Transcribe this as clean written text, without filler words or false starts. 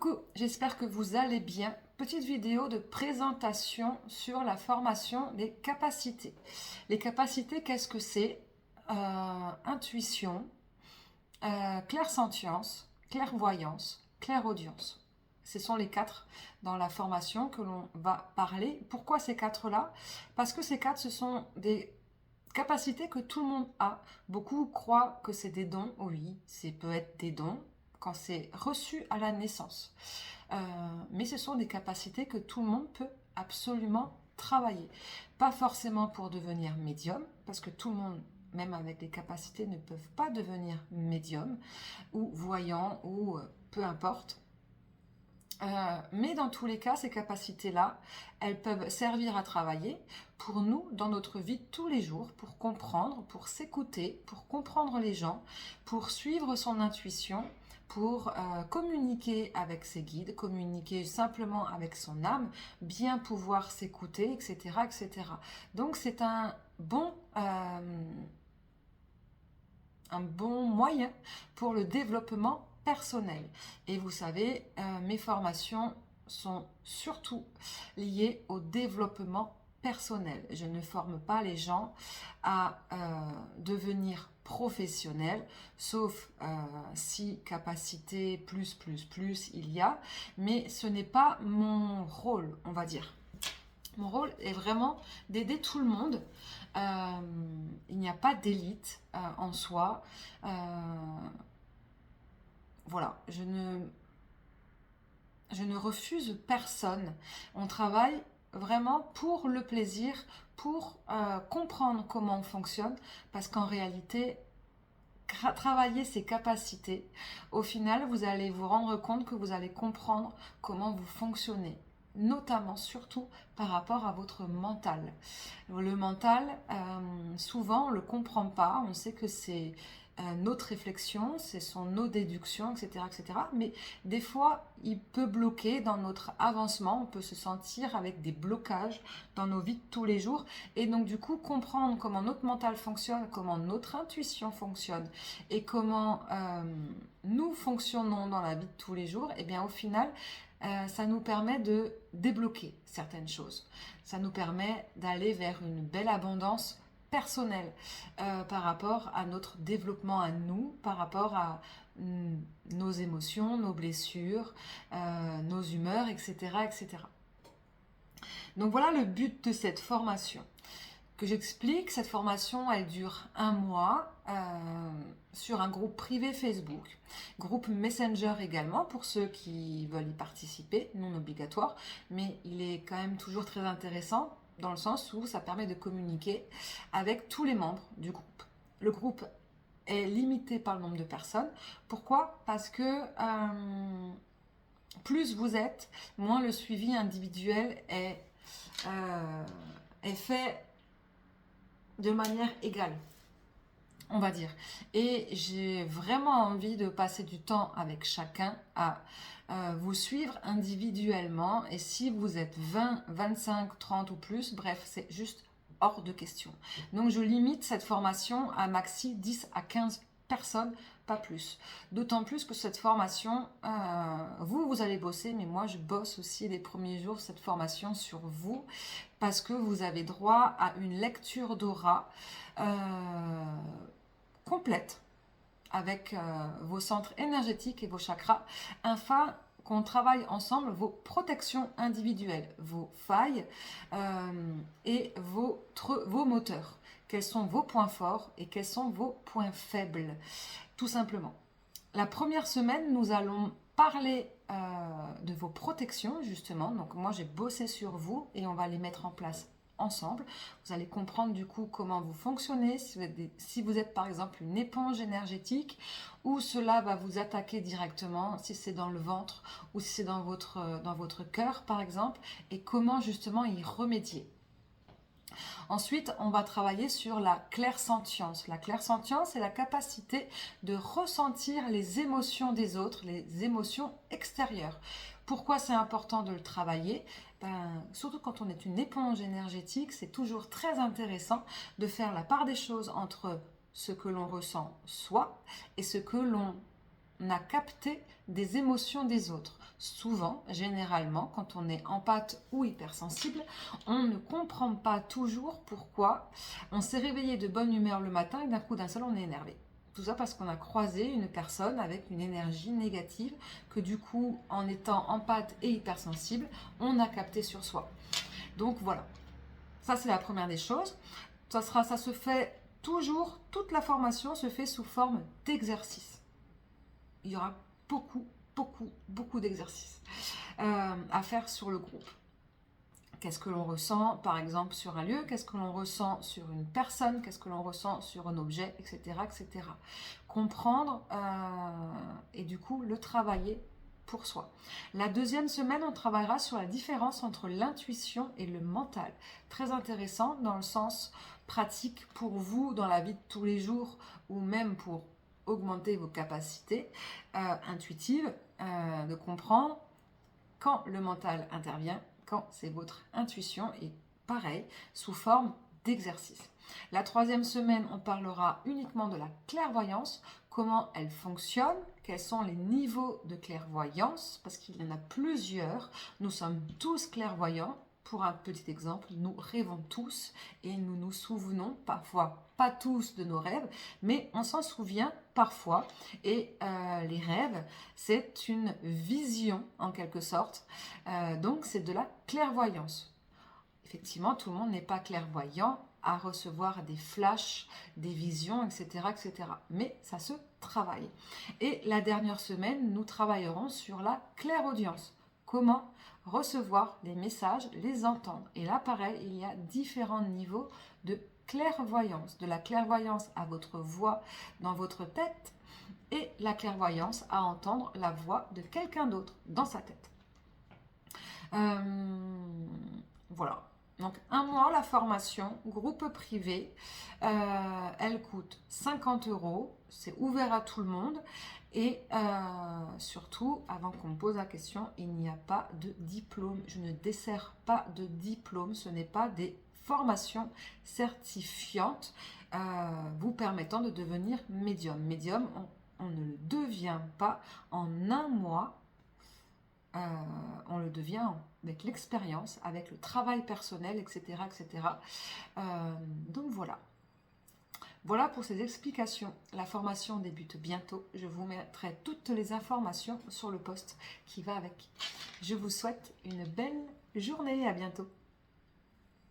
Coucou, j'espère que vous allez bien. Petite vidéo de présentation sur la formation des capacités. Les capacités, qu'est-ce que c'est? Intuition, clairsentience, clairvoyance, clairaudience. Ce sont les quatre dans la formation que l'on va parler. Pourquoi ces quatre-là? Parce que ces quatre, ce sont des capacités que tout le monde a. Beaucoup croient que c'est des dons. Oui, c'est peut être des dons quand c'est reçu à la naissance. Mais ce sont des capacités que tout le monde peut absolument travailler. Pas forcément pour devenir médium, parce que tout le monde, même avec des capacités, ne peuvent pas devenir médium ou voyant ou peu importe. Mais dans tous les cas, ces capacités-là, elles peuvent servir à travailler pour nous dans notre vie de tous les jours, pour comprendre, pour s'écouter, pour comprendre les gens, pour suivre son intuition, pour communiquer avec ses guides, communiquer simplement avec son âme, bien pouvoir s'écouter, etc., etc. Donc c'est un bon moyen pour le développement personnel. Et vous savez, mes formations sont surtout liées au développement personnel. Je ne forme pas les gens à devenir professionnels, sauf si capacité plus il y a, mais ce n'est pas mon rôle, on va dire. Mon rôle est vraiment d'aider tout le monde. Il n'y a pas d'élite en soi. Voilà, je ne refuse personne. On travaille vraiment pour le plaisir, pour comprendre comment on fonctionne, parce qu'en réalité, travailler ses capacités, au final, vous allez vous rendre compte que vous allez comprendre comment vous fonctionnez, notamment, surtout par rapport à votre mental. Le mental, souvent, on ne le comprend pas, on sait que c'est notre réflexion, ce sont nos déductions, etc., etc. Mais des fois, il peut bloquer dans notre avancement, on peut se sentir avec des blocages dans nos vies de tous les jours. Et donc, du coup, comprendre comment notre mental fonctionne, comment notre intuition fonctionne et comment nous fonctionnons dans la vie de tous les jours, et bien au final, ça nous permet de débloquer certaines choses. Ça nous permet d'aller vers une belle abondance personnelle par rapport à notre développement à nous, par rapport à nos émotions, nos blessures, nos humeurs, etc., etc. Donc voilà le but de cette formation. Que j'explique, cette formation, elle dure 1 mois sur un groupe privé Facebook, groupe Messenger également pour ceux qui veulent y participer, non obligatoire, mais il est quand même toujours très intéressant dans le sens où ça permet de communiquer avec tous les membres du groupe. Le groupe est limité par le nombre de personnes. Pourquoi? Parce que plus vous êtes, moins le suivi individuel est fait de manière égale, on va dire. Et j'ai vraiment envie de passer du temps avec chacun à vous suivre individuellement. Et si vous êtes 20, 25, 30 ou plus, bref, c'est juste hors de question. Donc je limite cette formation à maxi 10 à 15 personnes, pas plus. D'autant plus que cette formation, vous allez bosser, mais moi je bosse aussi les premiers jours cette formation sur vous, parce que vous avez droit à une lecture d'aura complète avec vos centres énergétiques et vos chakras, afin qu'on travaille ensemble vos protections individuelles, vos failles et vos moteurs. Quels sont vos points forts et quels sont vos points faibles, tout simplement. La première semaine, nous allons parler de vos protections, justement. Donc moi, j'ai bossé sur vous et on va les mettre en place ensemble. Vous allez comprendre du coup comment vous fonctionnez, si vous êtes par exemple une éponge énergétique, ou cela va vous attaquer directement, si c'est dans le ventre ou si c'est dans votre cœur par exemple, et comment justement y remédier. Ensuite, on va travailler sur la clairsentience. La clairsentience, c'est la capacité de ressentir les émotions des autres, les émotions extérieures. Pourquoi c'est important de le travailler? Surtout quand on est une éponge énergétique, c'est toujours très intéressant de faire la part des choses entre ce que l'on ressent soi et ce que l'on a capté des émotions des autres. souvent, généralement, quand on est empathe ou hypersensible, on ne comprend pas toujours pourquoi on s'est réveillé de bonne humeur le matin et d'un coup d'un seul on est énervé. Tout ça parce qu'on a croisé une personne avec une énergie négative que du coup, en étant empathe et hypersensible, on a capté sur soi. Donc voilà, ça c'est la première des choses. Ça se fait toujours, toute la formation se fait sous forme d'exercice. Il y aura beaucoup d'exercices à faire sur le groupe. Qu'est-ce que l'on ressent, par exemple, sur un lieu, qu'est-ce que l'on ressent sur une personne, qu'est-ce que l'on ressent sur un objet, etc. etc. Comprendre et du coup le travailler pour soi. La deuxième semaine, on travaillera sur la différence entre l'intuition et le mental. Très intéressant dans le sens pratique pour vous dans la vie de tous les jours ou même pour augmenter vos capacités intuitives, de comprendre quand le mental intervient, quand c'est votre intuition, et pareil, sous forme d'exercice. La troisième semaine, on parlera uniquement de la clairvoyance, comment elle fonctionne, quels sont les niveaux de clairvoyance, parce qu'il y en a plusieurs. Nous sommes tous clairvoyants. Pour un petit exemple, nous rêvons tous et nous nous souvenons parfois, pas tous de nos rêves, mais on s'en souvient parfois. Et les rêves, c'est une vision en quelque sorte. Donc c'est de la clairvoyance. Effectivement, tout le monde n'est pas clairvoyant à recevoir des flashs, des visions, etc., etc. Mais ça se travaille. Et la dernière semaine, nous travaillerons sur la clairaudience. Comment recevoir les messages, les entendre. Et là, pareil, il y a différents niveaux de clairvoyance. De la clairvoyance à votre voix dans votre tête et la clairvoyance à entendre la voix de quelqu'un d'autre dans sa tête. Voilà. Donc, un mois, la formation, groupe privé, elle coûte 50 €. C'est ouvert à tout le monde. Et surtout, avant qu'on me pose la question, il n'y a pas de diplôme. Je ne desserre pas de diplôme. Ce n'est pas des formations certifiantes vous permettant de devenir médium. Médium, on ne le devient pas en un mois. On le devient avec l'expérience, avec le travail personnel, etc. etc. Donc voilà. Voilà pour ces explications. La formation débute bientôt. Je vous mettrai toutes les informations sur le post qui va avec. Je vous souhaite une belle journée. À bientôt.